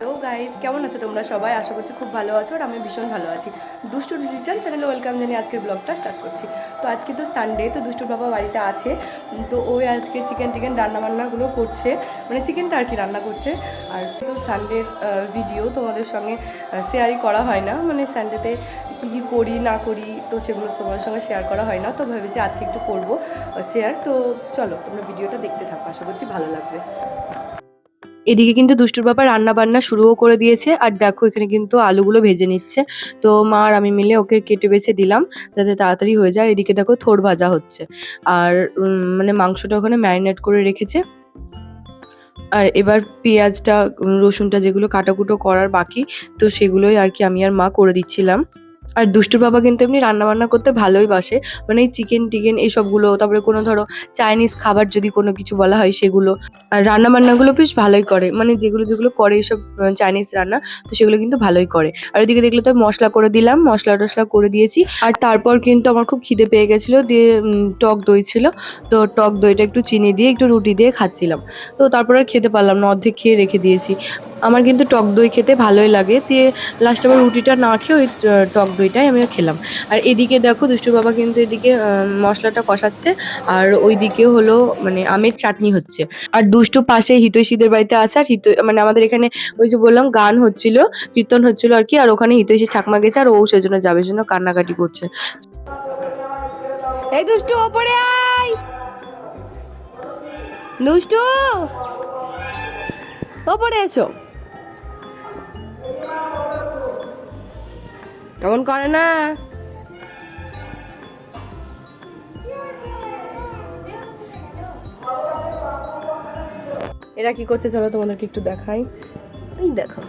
Hello guys, কেমন আছো তোমরা সবাই? আশা করছি খুব ভালো আছো আর আমি ভীষণ ভালো আছি। দুষ্টু ডিজিটাল চ্যানেলে ওয়েলকাম জানিয়ে আজকের ব্লগটা স্টার্ট করছি। তো আজকে তো সানডে, তো দুষ্টুর বাবা বাড়িতে আছে। তো ওই আজকে চিকেন রান্নাবান্নাগুলো করছে, মানে চিকেনটা আর কি রান্না করছে। আর তো সানডের ভিডিও তোমাদের সঙ্গে শেয়ারই করা হয় না, মানে সানডেতে কী কী করি না করি তো সেগুলো তোমাদের সঙ্গে শেয়ার করা হয় না। তো ভেবেছি আজকে একটু করবো শেয়ার। তো চলো তোমরা ভিডিওটা দেখতে থাকো, আশা করছি ভালো লাগবে। এদিকে কিন্তু দুষ্টুর বাবা রান্না বান্না শুরুও করে দিয়েছে। আর দেখো এখানে কিন্তু আলুগুলো ভেজে নিচ্ছে। তো মা আর আমি মিলে ওকে কেটে বেছে দিলাম যাতে তাড়াতাড়ি হয়ে যায়। আর এদিকে দেখো থোড় ভাজা হচ্ছে। আর মানে মাংসটা ওখানে ম্যারিনেট করে রেখেছে। আর এবার পেঁয়াজটা রসুনটা যেগুলো কাটাকুটো করার বাকি, তো সেগুলোই আর কি আমি আর মা করে দিচ্ছিলাম। আর দুষ্টুর বাবা কিন্তু এমনি রান্নাবান্না করতে ভালোই বাসে, মানে এই চিকেন টিকেন এইসবগুলো, তারপরে কোনো ধরো চাইনিজ খাবার যদি কোনো কিছু বলা হয় সেগুলো। আর রান্নাবান্নাগুলো বেশ ভালোই করে, মানে যেগুলো যেগুলো করে এইসব চাইনিজ রান্না, তো সেগুলো কিন্তু ভালোই করে। আর ওইদিকে দেখলে তো মশলা করে দিলাম, মশলা টশলা করে দিয়েছি। আর তারপর কিন্তু আমার খুব খিদে পেয়ে গেছিলো, দিয়ে টক দই ছিল, তো টক দইটা একটু চিনি দিয়ে একটু রুটি দিয়ে খাচ্ছিলাম। তো তারপর আর খেতে পারলাম না, অর্ধেক খেয়ে রেখে দিয়েছি। আমার কিন্তু টক দই খেতে ভালোই লাগে, দিয়ে লাস্টে আবার রুটিটা না খেয়ে ওই টক দইটাই আমিও খেলাম। আর এদিকে দেখো দুষ্টু বাবা কিন্তু এদিকে মশলাটা কষাচ্ছে, আর ওইদিকে হলো মানে আমের চাটনি হচ্ছে। আর দুষ্টু পাশে হিতৈষীদের বাড়িতে আছে। আর মানে আমাদের এখানে ওই যে বললাম গান হচ্ছিল, কীর্তন হচ্ছিল আর কি। আর ওখানে হিতৈষী ঠাকমা গেছে, আর ও সেজন্য যাবে, জন্য কান্নাকাটি করছে। এই দুষ্টু ওপরে আয়, দুষ্টু ওপরে এসো। এমন করে না। এরা কি করছে চলো তোমাদেরকে একটু দেখাই। এই দেখো,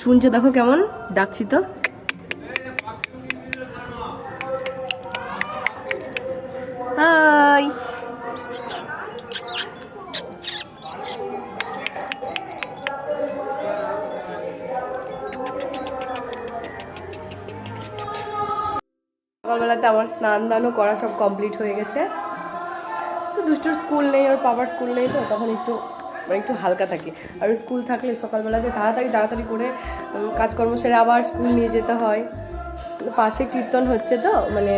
শুনছে দেখো কেমন ডাকছি। তো হাই, সকালবেলাতে আমার স্নান দানও করা সব কমপ্লিট হয়ে গেছে। তো দুষ্টুর স্কুল নেই, ওর বাবার স্কুল নেই, তো তখন একটু মানে একটু হালকা থাকে। আর স্কুল থাকলে সকালবেলাতে তাড়াতাড়ি করে কাজকর্ম সেরে আবার স্কুল নিয়ে যেতে হয়। পাশে কীর্তন হচ্ছে, তো মানে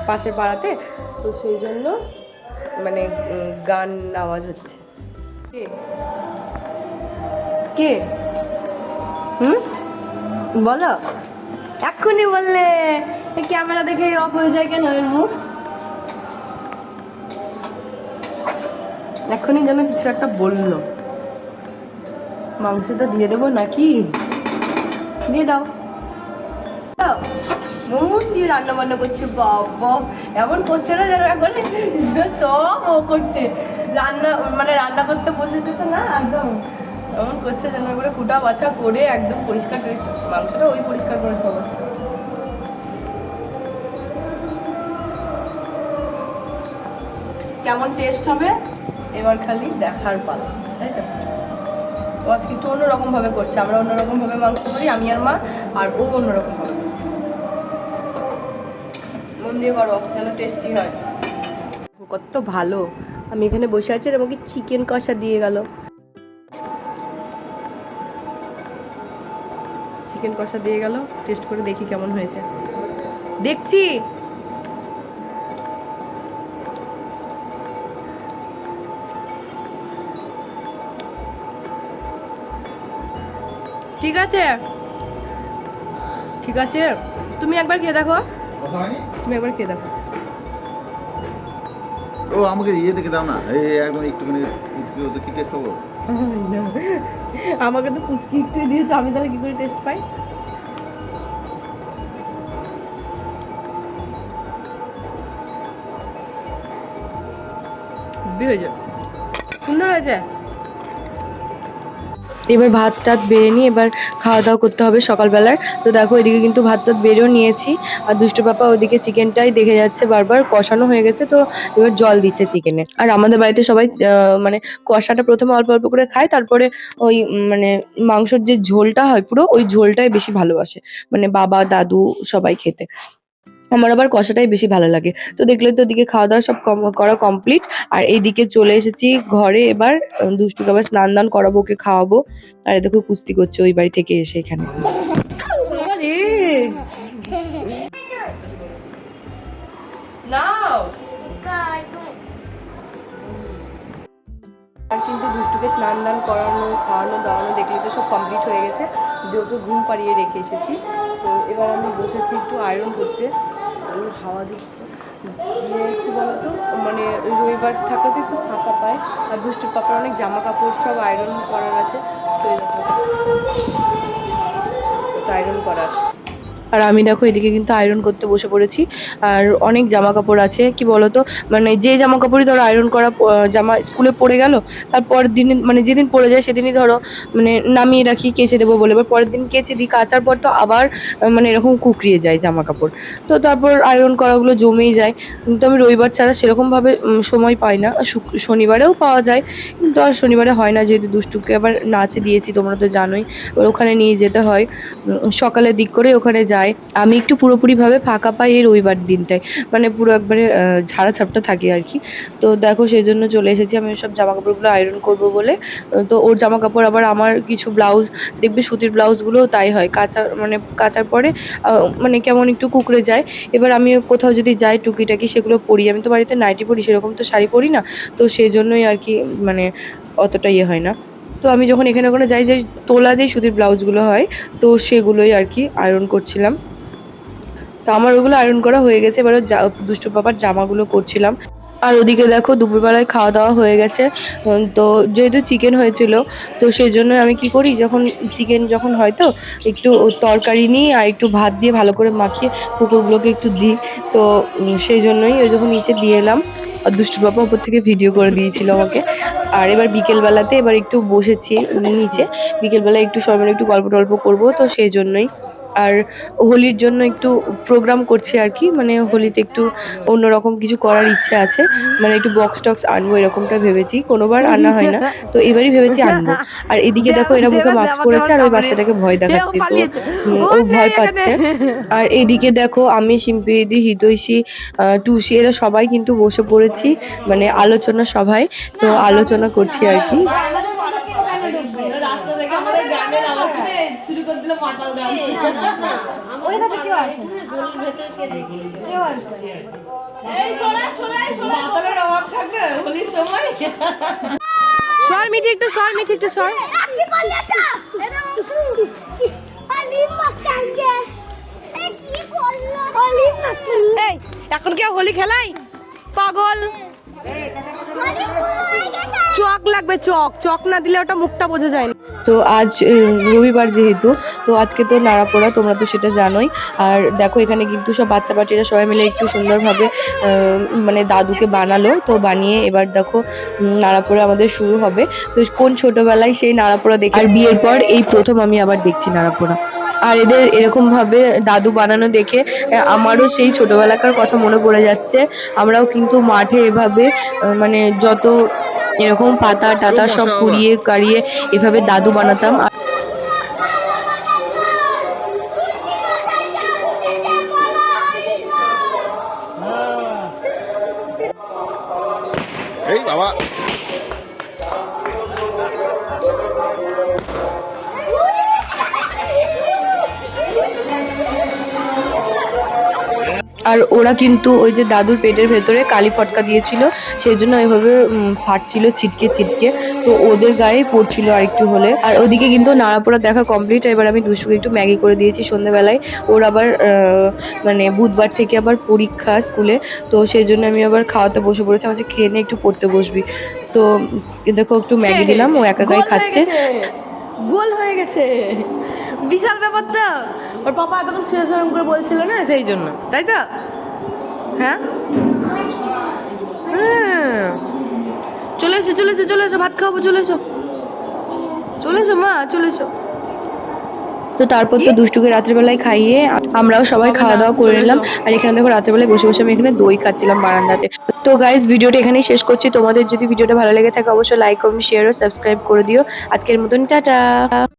পাশের পাড়াতে, তো সেই জন্য মানে গান আওয়াজ হচ্ছে। কে কে বলো, এক্ষুনি বললে ক্যামেরা দেখে অফ হয়ে যায় কেন এর মুখ? এক্ষুনি যেন কিছু একটা বললো। মাংসটা দিয়ে দেবো নাকি? দিয়ে দাও। মন দিয়ে রান্না বান্না করছে, বাবা এমন করছে না যেন এখন সব ও করছে। মানে রান্না করতে বসেছে তো না, একদম এমন করছে যেন করে কুটা বাছা করে একদম পরিষ্কার মাংসটা ওই পরিষ্কার করেছে অবশ্য। কেমন টেস্ট হবে এবার খালি দেখার পালা, তাই তো? ও আজকে একটু অন্যরকমভাবে করছে, আমরা অন্যরকমভাবে মাংস করি আমি আর মা, আর ও অন্যরকমভাবে করছে। মন দিয়ে করো যেন টেস্টি হয়। কত ভালো, আমি এখানে বসে আছি আর আমাকে চিকেন কষা দিয়ে গেল। চিকেন কষা দিয়ে গেল, টেস্ট করে দেখি কেমন হয়েছে। দেখছি ঠিক আছে, ঠিক আছে, তুমি একবার খেয়ে দেখো, তুমি একবার খেয়ে দেখো। ও আমাকে ইয়ে দেখে দাও না, এই একদম একটুখানি কি টেস্ট পাবো? আমাকে তো পুচকি একটু দিয়েছে, আমি তাহলে কি করে টেস্ট পাই? হয়েছে, সুন্দর হয়েছে। এবার ভাত টাত বেড়ে নিয়ে এবার খাওয়া দাওয়া করতে হবে সকালবেলার। তো দেখো এদিকে কিন্তু ভাত টাত বেড়েও নিয়েছি। আর দুষ্টু পাপা ওদিকে চিকেনটাই দেখে যাচ্ছে, বারবার কষানো হয়ে গেছে, তো এবার জল দিচ্ছে চিকেনে। আর আমাদের বাড়িতে সবাই মানে কষাটা প্রথমে অল্প অল্প করে খায়, তারপরে ওই মানে মাংসর যে ঝোলটা হয় পুরো ওই ঝোলটাই বেশি ভালোবাসে, মানে বাবা দাদু সবাই খেতে। আমার আবার কষাটাই বেশি ভালো লাগে। তো দেখলে তো ওদিকে খাওয়া দাওয়া সব করা কমপ্লিট। আর এইদিকে চলে এসেছি ঘরে এবার। দুষ্টুকে আবার স্নান দান করাবো, ওকে খাওয়াবো। আর এ দেখো কুস্তি করছে ওই বাড়ি থেকে এসে এখানে। আর কিন্তু দুষ্টুকে স্নান দান করানো, খাওয়ানো দাওয়ানো দেখলে তো সব কমপ্লিট হয়ে গেছে। দিয়ে ওকে ঘুম পাড়িয়ে রেখে এসেছি। তো এবার আমি বসেছি একটু আয়রন করতে। হাওয়া দিচ্ছে দিয়ে কী বলতো, মানে রবিবার থাকলে তো একটু ফাঁকা পায়। আর দুষ্টুর পাপার অনেক জামা কাপড় সব আয়রন করার আছে। তো এই দেখো আয়রন করার। আর আমি দেখো এদিকে কিন্তু আয়রন করতে বসে পড়েছি। আর অনেক জামা কাপড় আছে, কি বলতো, মানে যে জামা কাপড়ই ধরো আয়রন করা জামা স্কুলে পরে গেল, তারপর দিন মানে যেদিন পরে যায় সেদিনই ধরো মানে নামিয়ে রাখি কেচে দেবো বলে। এবার পরের দিন কেচে দিই, কাচার পর তো আবার মানে এরকম কুকড়িয়ে যায় জামা কাপড়। তো তারপর আয়রন করাগুলো জমেই যায়। কিন্তু আমি রবিবার ছাড়া সেরকমভাবে সময় পাই না। শনিবারেও পাওয়া যায়, কিন্তু আর শনিবারে হয় না, যেহেতু দুষ্টুকে আবার নাচে দিয়েছি তোমরা তো জানোই। এবার ওখানে নিয়ে যেতে হয়, সকালের দিক করে ওখানে যায়। আমি একটু পুরোপুরিভাবে ফাঁকা পাই এই রবিবার দিনটায়, মানে পুরো একবারে ঝাড়া ছাপটা থাকে আর কি। তো দেখো সেই জন্য চলে এসেছি আমি সব জামা কাপড়গুলো আয়রন করবো বলে। তো ওর জামা কাপড় আবার আমার কিছু ব্লাউজ দেখবে, সুতির ব্লাউজগুলোও তাই হয়, কাচার পরে মানে কেমন একটু কুকড়ে যায়। এবার আমি কোথাও যদি যাই টুকিটাকি সেগুলো পরি। আমি তো বাড়িতে নাইটি পরি, সেরকম তো শাড়ি পরি না। তো সেই জন্যই আর কি মানে অতটা ইয়ে হয় না। তো আমি যখন এখানে ওখানে যাই, যে তোলা যেই সুতির ব্লাউজগুলো হয়, তো সেগুলোই আর কি আয়রন করছিলাম। তো আমার ওগুলো আয়রন করা হয়ে গেছে, এবার দুষ্টু পাপার জামাগুলো করছিলাম। আর ওদিকে দেখো দুপুরবেলায় খাওয়া দাওয়া হয়ে গেছে। তো যেহেতু চিকেন হয়েছিল, তো সেই জন্য আমি কি করি, যখন চিকেন যখন হয় তো একটু তরকারি নিই আর একটু ভাত দিয়ে ভালো করে মাখিয়ে কুকুরগুলোকে একটু দিই। তো সেই জন্যই ওই যখন নিচে দিয়ে এলাম, আর দুষ্টু পাপা উপর থেকে ভিডিও করে দিয়েছিল আমাকে। আর এবার বিকেলবেলাতে এবার একটু বসেছি নিচে, বিকেলবেলা একটু সবাই মিলে একটু গল্প টল্প করবো, তো সেই জন্যই। আর হোলির জন্য একটু প্রোগ্রাম করছি আর কি, মানে হোলিতে একটু অন্যরকম কিছু করার ইচ্ছে আছে, মানে একটু বক্স টক্স আনবো এরকমটা ভেবেছি, কোনোবার আনা হয় না, তো এবারই ভেবেছি আনবো। আর এদিকে দেখো এরা মুখে মাস্ক পরেছে আর ওই বাচ্চাটাকে ভয় দেখাচ্ছে, তো ও ভয় পাচ্ছে। আর এদিকে দেখো আমি, শিম্পিদি, হিতৈষী, টুসি, এরা সবাই কিন্তু বসে পড়েছি মানে আলোচনা সভায়। তো আলোচনা করছি আর কি। রাস্তা থেকে আমাদের গানের আওয়াজ শুনে শুরু করে দিল মাতাল গান। ওইভাবে কেউ আসে না, গলির ভেতরে কেউ আসে না। এই সোনা সোনা সোনা, মাতালের অভাব থাকবে হোলির সময়। সর মিঠি একটু, সর মিঠি একটু, সর। কি বললি এটা? এটা কি হোলি মাতাঙ্গে? এই কি বললো হোলি মাতাঙ্গে? এই এখন কি হোলি খেলাই পাগল? চক লাগবে, চক না দিলে ওটা মুখটা বোঝা যায় না। তো আজ রবিবার যেহেতু, তো আজকে তো নাড়াপোড়া, তোমরা তো সেটা জানোই। আর দেখো এখানে কিন্তু সব বাচ্চা বাটিরা সবাই মিলে একটু সুন্দরভাবে মানে দাদুকে বানালো, তো বানিয়ে এবার দেখো নাড়াপোড়া আমাদের শুরু হবে। তো কোন ছোটবেলায় সেই নাড়াপোড়া দেখে, আর বিয়ের পর এই প্রথম আমি আবার দেখছি নাড়াপোড়া। আর এদের এরকম ভাবে দাদু বানানো দেখে আমারও সেই ছোটবেলাকার কথা মনে পড়ে যাচ্ছে। আমরাও কিন্তু মাঠে এভাবে মানে যত এরকম পাতা টাতা সব কুড়িয়ে কাড়িয়ে এভাবে দাদু বানাতাম। এই বাবা, আর ওরা কিন্তু ওই যে দাদুর পেটের ভেতরে কালি ফটকা দিয়েছিল, সেই জন্য ওইভাবে ফাটছিল ছিটকে ছিটকে, তো ওদের গায়ে পড়ছিল আর একটু হলে। আর ওদিকে কিন্তু নাড়াপোড়া দেখা কমপ্লিট। এবার আমি দুষ্টুকে একটু ম্যাগি করে দিয়েছি সন্ধ্যেবেলায়। ওর আবার মানে বুধবার থেকে আবার পরীক্ষা স্কুলে, তো সেই জন্য আমি আবার খাওয়াতে বসে পড়েছি। আমার খেয়ে নিয়ে একটু পড়তে বসবি, তো দেখো একটু ম্যাগি দিলাম, ও একা একাই খাচ্ছে। গোল হয়ে গেছে, বিশাল ব্যাপার তো। ওর পাপা তখন সুরেশন করে বলছিল না, সেই জন্য, তাই তো? হ্যাঁ চলে এসো চলে এসো চলে এসো, ভাত খাওয়াবো, চলে এসো চলে এসো মা, চলে এসো। তো তারপর তো দুষ্টুকে রাত্রিবেলায় খাইয়ে আমরাও সবাই খাওয়া দাওয়া করে নিলাম। আর এখানে দেখো রাত্রিবেলায় বসে বসে আমি এখানে দই খাচ্ছিলাম বারান্দাতে। তো গাইজ ভিডিওটা এখানেই শেষ করছি। তোমাদের যদি ভিডিওটা ভালো লেগে থাকে অবশ্যই লাইক কমেন্ট শেয়ার ও সাবস্ক্রাইব করে দিও। আজকের মতন টাটা।